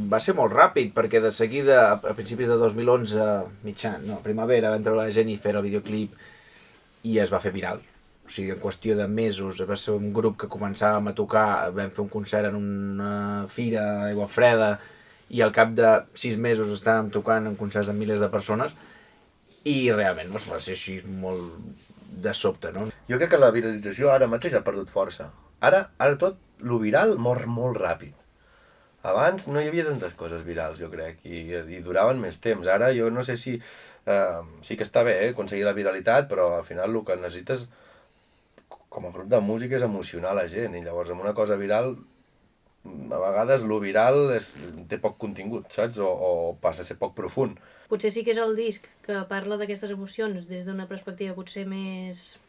va ser molt ràpid, perquè de seguida, a principis de 2011, primavera, van treure la Jennifer el videoclip i es va fer viral. O sigui, en qüestió de mesos, va ser un grup que començàvem a tocar, vam fer un concert en una fira d'aigua freda, i al cap de 6 mesos estàvem tocant en concerts de milers de persones, i realment va ser així molt de sobte, no? Jo crec que la viralització ara mateix ha perdut força. Ara tot, lo viral mor molt ràpid. Abans no hi havia tantes coses virals, jo crec, i duraven més temps. Ara jo no sé si... sí que està bé, aconseguir la viralitat, però al final el que necessites com a grup de música és emocionar la gent, i llavors amb una cosa viral, a vegades lo viral té poc contingut, saps? O passa a ser poc profund. Potser sí que és el disc que parla d'aquestes emocions des d'una perspectiva potser més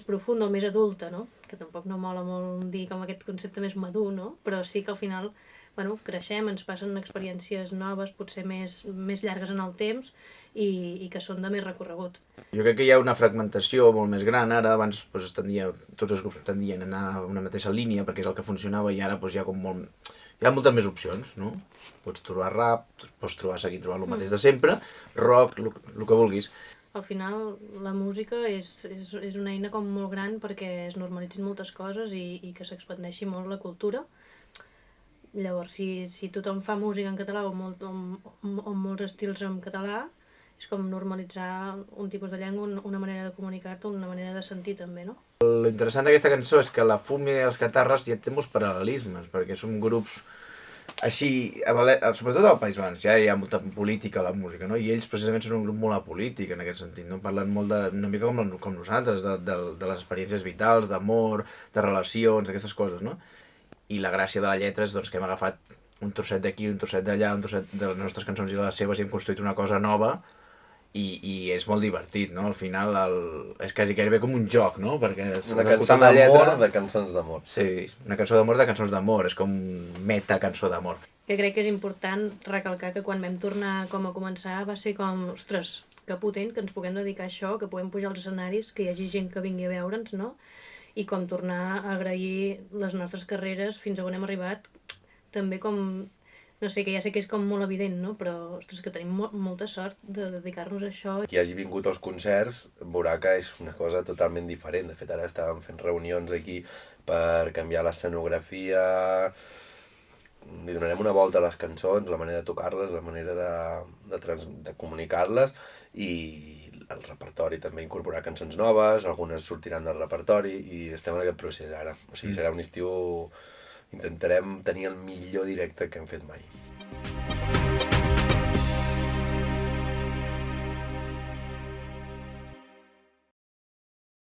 profunda o més adulta, no? Que tampoc no mola molt dir com aquest concepte més madur, no? Però sí que al final, bueno, creixem, ens passen experiències noves, potser més llargues en el temps i que són de més recorregut. Jo crec que hi ha una fragmentació molt més gran ara. Abans doncs, tots els grups tendien a anar a una mateixa línia perquè és el que funcionava, i ara doncs, hi ha moltes més opcions, no? Pots trobar rap, pots seguir trobant el mateix de sempre, rock, el que vulguis. Al final la música és una eina com molt gran perquè es normalitzin moltes coses i que s'expandeixi molt la cultura. Llavors, si tothom fa música en català o molts estils en català, és com normalitzar un tipus de llengua, una manera de comunicar-te, una manera de sentir també, no? L'interessant d'aquesta cançó és que la Fumi i els Catarres ja té molts paral·lelismes, perquè són grups així, sobretot al País Valencià hi ha molta política a la música, no? I ells precisament són un grup molt apolític en aquest sentit, no? Parlen molt una mica com nosaltres, de les experiències vitals, d'amor, de relacions, d'aquestes coses, no? I la gràcia de la lletra és doncs, que hem agafat un trosset d'aquí, un trosset d'allà, un trosset de les nostres cançons i de les seves, i hem construït una cosa nova, i és molt divertit, no? Al final és quasi gairebé com un joc, no? Perquè una cançó d'amor de cançons d'amor. Sí, una cançó d'amor de cançons d'amor, és com meta cançó d'amor. Jo crec que és important recalcar que quan vam tornar com a començar va ser com, ostres, que potent que ens puguem dedicar a això, que puguem pujar als escenaris, que hi hagi gent que vingui a veure'ns, no? I com tornar a agrair les nostres carreres fins a on hem arribat, també com... No sé, que ja sé que és com molt evident, no? Però, ostres, que tenim molta sort de dedicar-nos a això. Qui hagi vingut als concerts veurà que és una cosa totalment diferent. De fet, ara estàvem fent reunions aquí per canviar l'escenografia, li donarem una volta a les cançons, la manera de tocar-les, la manera de comunicar-les, i el repertori també incorporar cançons noves, algunes sortiran del repertori, i estem en aquest procés ara. O sigui, serà un estiu... Intentarem tenir el millor directe que hem fet mai.